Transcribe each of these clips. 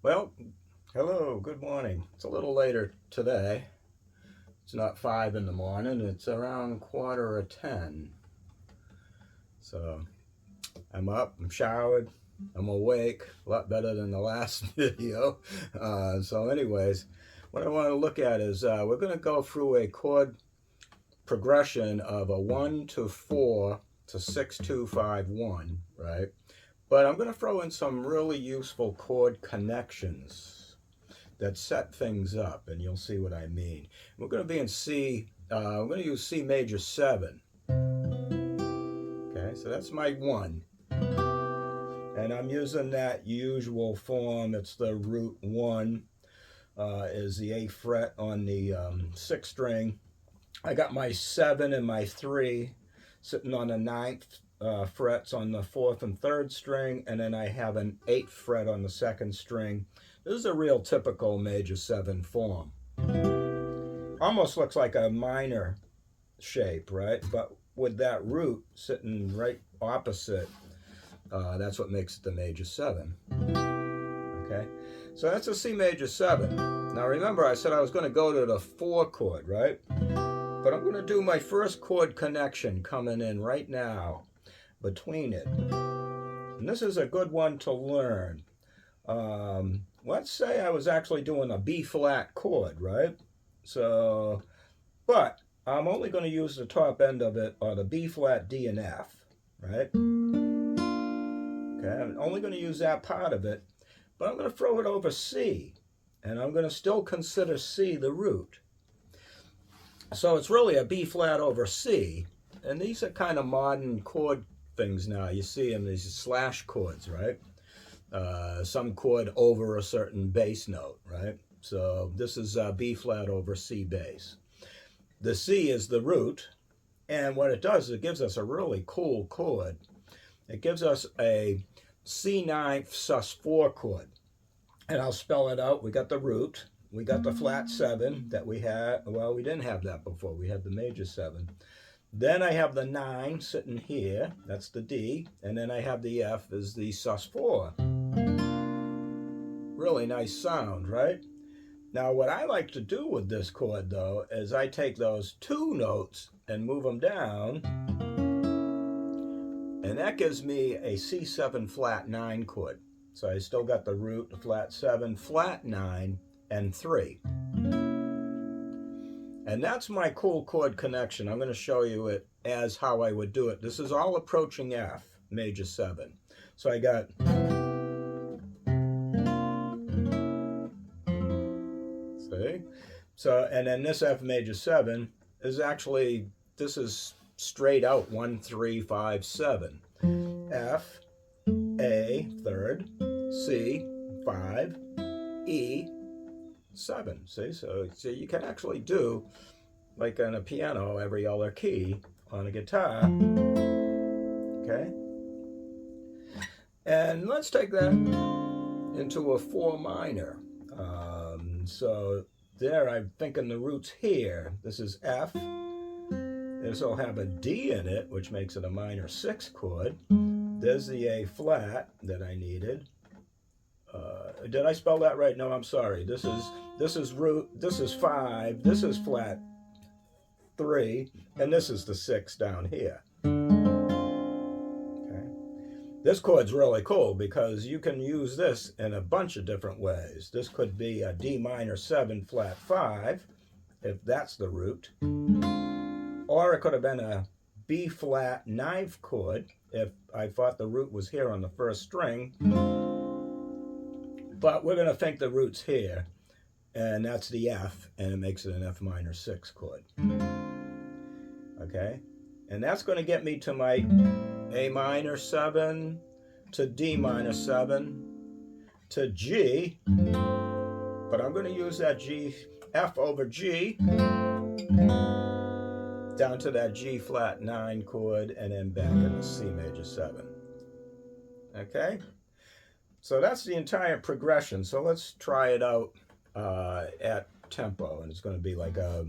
Well, hello, good morning. It's a little later today. It's not 5 in the morning, it's around 9:45. So I'm up, I'm showered, I'm awake, a lot better than the last video. Anyways, what I want to look at is we're going to go through a chord progression of a 1 to 4 to 6 2 5 1, right? But I'm going to throw in some really useful chord connections that set things up, and you'll see what I mean. We're going to be in C. I'm going to use C major 7. Okay, so that's my 1. And I'm using that usual form. It's the root 1 is the 8th fret on the 6th string. I got my 7 and my 3 sitting on the 9th frets on the 4th and 3rd string, and then I have an 8th fret on the 2nd string. This is a real typical major 7 form. Almost looks like a minor shape, right? But with that root sitting right opposite, that's what makes it the major 7. Okay, so that's a C major 7. Now remember, I said I was going to go to the 4 chord, right? But I'm going to do my first chord connection coming in right now between it. And this is a good one to learn. Let's say I was actually doing a B flat chord, right? So, but I'm only going to use the top end of it on the B flat, D, and F, right? Okay, I'm only going to use that part of it, but I'm going to throw it over C, and I'm going to still consider C the root. So it's really a B flat over C, and these are kind of modern chord things now. You see them, these slash chords, right? Some chord over a certain bass note, right? So this is B flat over C bass. The C is the root, and what it does is it gives us a really cool chord. It gives us a C9 sus4 chord, and I'll spell it out. We got the root, we got the flat 7 that we had. Well, we didn't have that before. We had the major 7. Then I have the 9 sitting here. That's the D. And then I have the F as the sus4. Really nice sound, right? Now, what I like to do with this chord, though, is I take those 2 notes and move them down. And that gives me a C7 flat 9 chord. So I still got the root, the flat 7, flat 9, and 3. And that's my cool chord connection. I'm going to show you it as how I would do it. This is all approaching F, major 7. So I got, see? So, and then this F major 7 is actually, this is straight out 1, 3, 5, 7. F, A, 3rd, C, 5, E, 7. See, so you can actually do, like on a piano, every other key on a guitar. Okay, and let's take that into a 4 minor. So there, I'm thinking the root's here. This is F. This will have a D in it, which makes it a minor 6 chord. There's the A flat that I needed. Did I spell that right? No, I'm sorry. This is root. This is 5. This is flat 3, and this is the 6 down here. Okay. This chord's really cool because you can use this in a bunch of different ways. This could be a D minor 7 flat 5, if that's the root, or it could have been a B flat 9th chord if I thought the root was here on the 1st string. But we're going to think the root's here, and that's the F, and it makes it an F minor 6 chord. Okay, and that's going to get me to my A minor 7, to D minor 7, to G, but I'm going to use that G, F over G, down to that G flat 9 chord, and then back in the C major 7. Okay? So that's the entire progression. So let's try it out at tempo, and it's going to be like a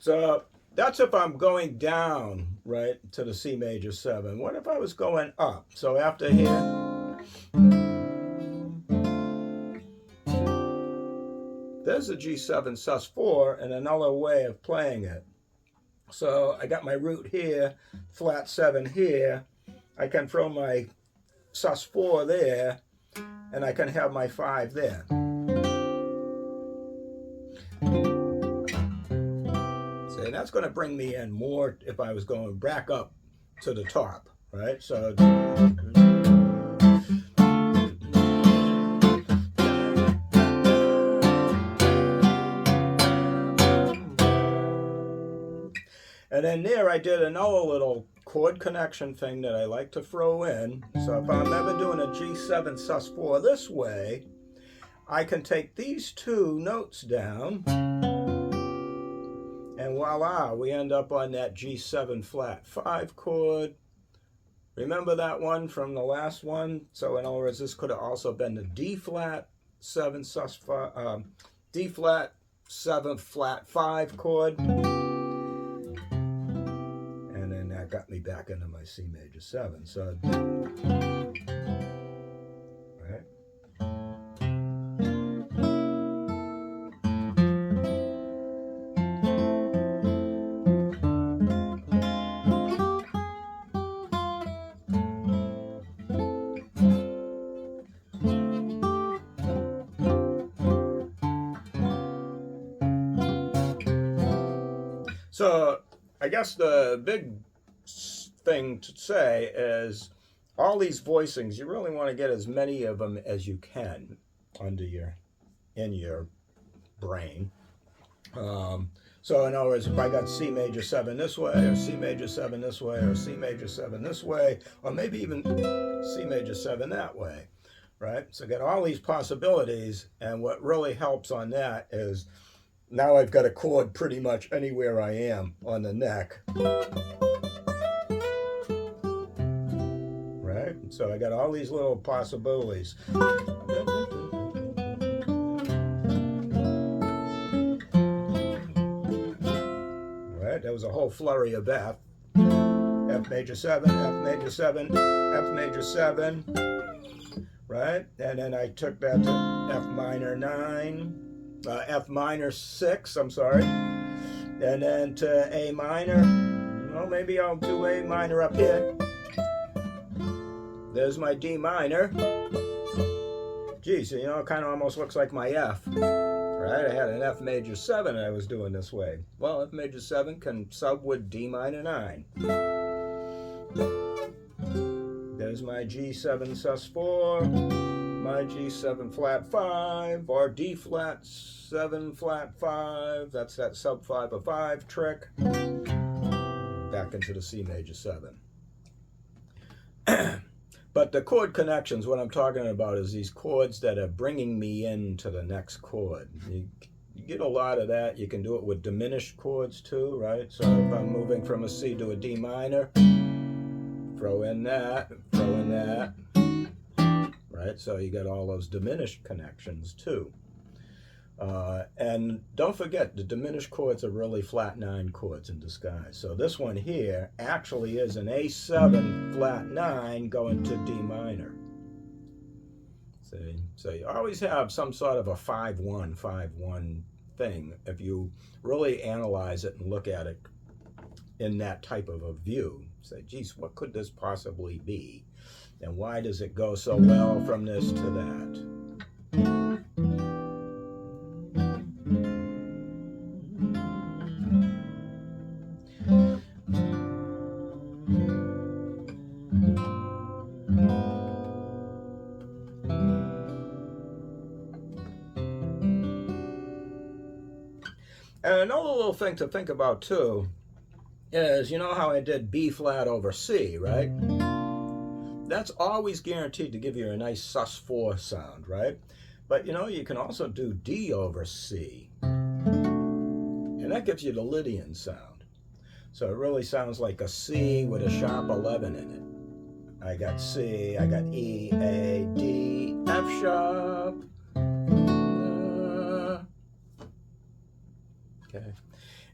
So that's if I'm going down, right, to the C major 7. What if I was going up? So after here, there's a G7 sus4 and another way of playing it. So I got my root here, flat 7 here. I can throw my sus4 there, and I can have my 5 there. See, that's going to bring me in more if I was going back up to the top, right? So and then there I did another little chord connection thing that I like to throw in. So if I'm ever doing a G7 sus4 this way, I can take these two notes down, and voila, we end up on that G7 flat 5 chord. Remember that one from the last one? So in other words, this could have also been the D flat 7 sus 5, D flat 7 flat 5 chord. Got me back into my C major 7. So, right. So, I guess the big thing to say is all these voicings, you really want to get as many of them as you can in your brain. So in other words, if I got C major 7 this way, or C major 7 this way, or C major 7 this way, or maybe even C major 7 that way, right? So get all these possibilities, and what really helps on that is now I've got a chord pretty much anywhere I am on the neck. Right? So I got all these little possibilities. Right? That was a whole flurry of F. F major 7, F major 7, F major 7. Right? And then I took that to F minor 9. F minor 6, I'm sorry. And then to A minor. Well, maybe I'll do A minor up here. There's my D minor. Geez, you know, it kind of almost looks like my F. Right? I had an F major 7 I was doing this way. Well, F major 7 can sub with D minor 9. There's my G7 sus4, my G7 flat 5, or D flat 7 flat 5. That's that sub 5 of 5 trick. Back into the C major 7. But the chord connections, what I'm talking about is these chords that are bringing me into the next chord. You get a lot of that. You can do it with diminished chords too, right? So if I'm moving from a C to a D minor, throw in that, right? So you get all those diminished connections too. And don't forget, the diminished chords are really flat 9 chords in disguise. So this one here actually is an A7 flat 9 going to D minor. See? So you always have some sort of a 5-1, 5-1 thing if you really analyze it and look at it in that type of a view. Say, geez, what could this possibly be? And why does it go so well from this to that? And another little thing to think about too is, you know how I did B flat over C, right? That's always guaranteed to give you a nice sus4 sound, right? But you know, you can also do D over C. And that gives you the Lydian sound. So it really sounds like a C with a sharp 11 in it. I got C, I got E, A, D, F sharp. Okay.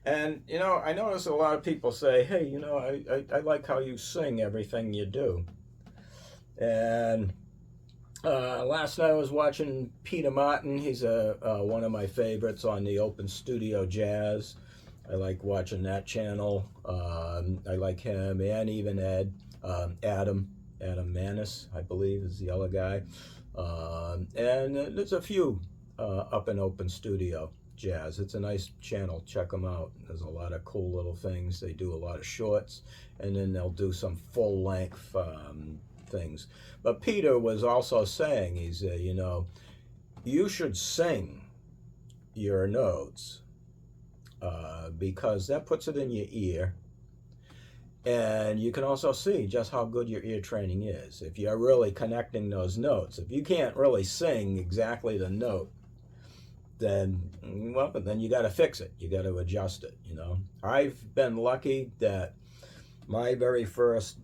And, you know, I notice a lot of people say, hey, you know, I like how you sing everything you do. And last night I was watching Peter Martin. He's one of my favorites on the Open Studio Jazz. I like watching that channel. I like him and even Adam Manis, I believe, is the other guy. And there's a few up in Open Studio Jazz. It's a nice channel. Check them out. There's a lot of cool little things. They do a lot of shorts, and then they'll do some full-length things. But Peter was also saying, he's, you know, you should sing your notes because that puts it in your ear. And you can also see just how good your ear training is. If you're really connecting those notes, if you can't really sing exactly the note, then, well, then you got to fix it. You got to adjust it, you know. I've been lucky that my very first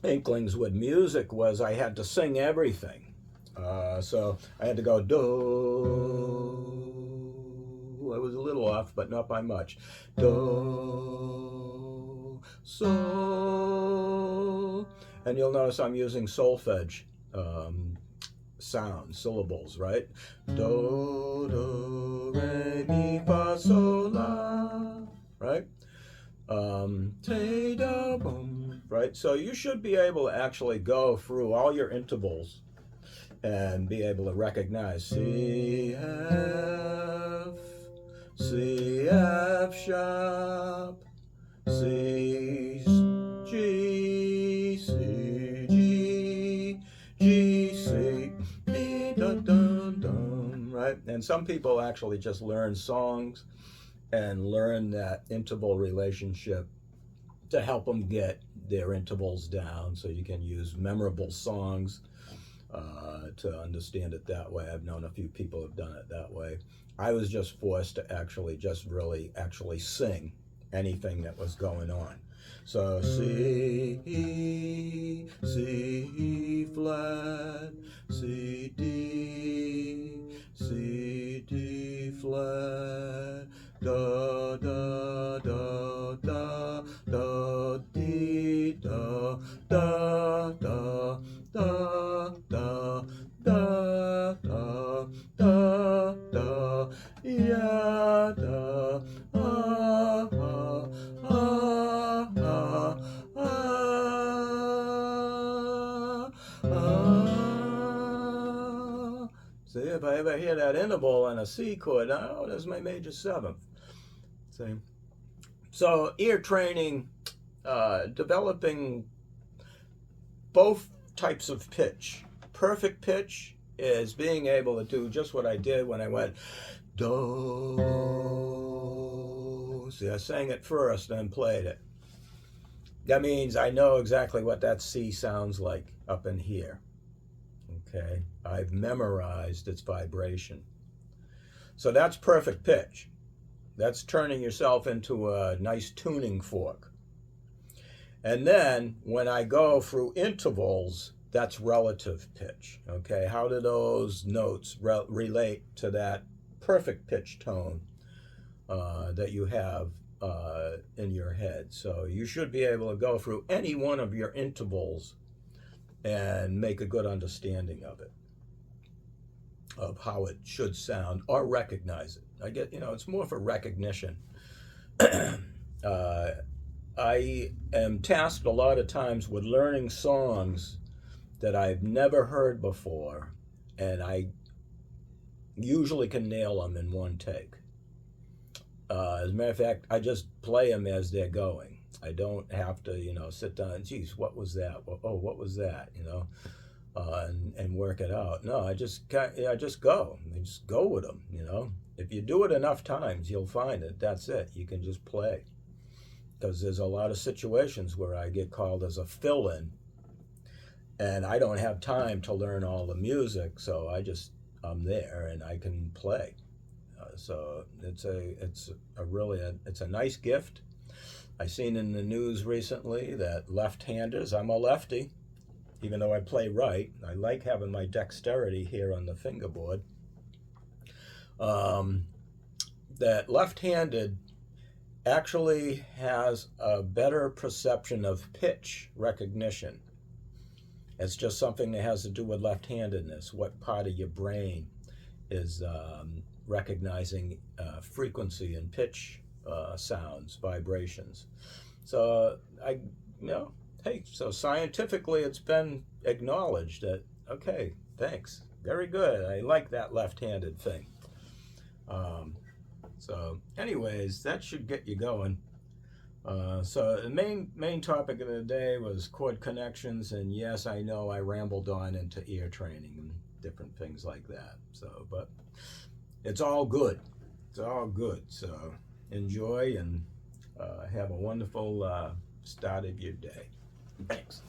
inklings with music was I had to sing everything. So I had to go do. I was a little off, but not by much. Do, sol. And you'll notice I'm using solfege sound, syllables, right? Do, do, re, mi, fa, sol, la, right? Te, da, boom, right? So you should be able to actually go through all your intervals and be able to recognize C, F sharp, C, G, C, G, G, C, E, dun, dun, dun, right? And some people actually just learn songs and learn that interval relationship to help them get their intervals down, so you can use memorable songs to understand it that way. I've known a few people have done it that way. I was just forced to actually just really actually sing anything that was going on. So C, C flat, C, D flat, da, da, da, da, da, dee, da, da, da, da, da, da, da, da, da, ya, da, ah, ah, ah, ah, ah, ah. See, if I ever hear that interval on a C chord, oh, there's my major seventh. See? So ear training, developing both types of pitch. Perfect pitch is being able to do just what I did when I went do. See, I sang it first, then played it. That means I know exactly what that C sounds like up in here. Okay, I've memorized its vibration. So that's perfect pitch. That's turning yourself into a nice tuning fork. And then when I go through intervals, that's relative pitch. Okay, how do those notes relate to that perfect pitch tone that you have in your head? So you should be able to go through any one of your intervals and make a good understanding of it, of how it should sound, or recognize it. I get, you know, it's more for recognition. I am tasked a lot of times with learning songs that I've never heard before, and I usually can nail them in one take. As a matter of fact, I just play them as they're going. I don't have to, you know, sit down and, geez, what was that? Oh, what was that? You know, and work it out. No, I just go. I just go with them. You know, if you do it enough times, you'll find that that's it. You can just play. Because there's a lot of situations where I get called as a fill-in, and I don't have time to learn all the music, so I'm there and I can play. So it's a nice gift. I seen in the news recently that left-handers, I'm a lefty, even though I play right. I like having my dexterity here on the fingerboard. that left-handed actually has a better perception of pitch recognition. It's just something that has to do with left-handedness. What part of your brain is recognizing frequency and pitch sounds, vibrations. So hey, so scientifically it's been acknowledged that, okay, thanks, very good. I like that left-handed thing. So anyways, that should get you going. So the main topic of the day was chord connections, and yes, I know I rambled on into ear training and different things like that. So, but it's all good. It's all good. So enjoy and have a wonderful start of your day. Thanks.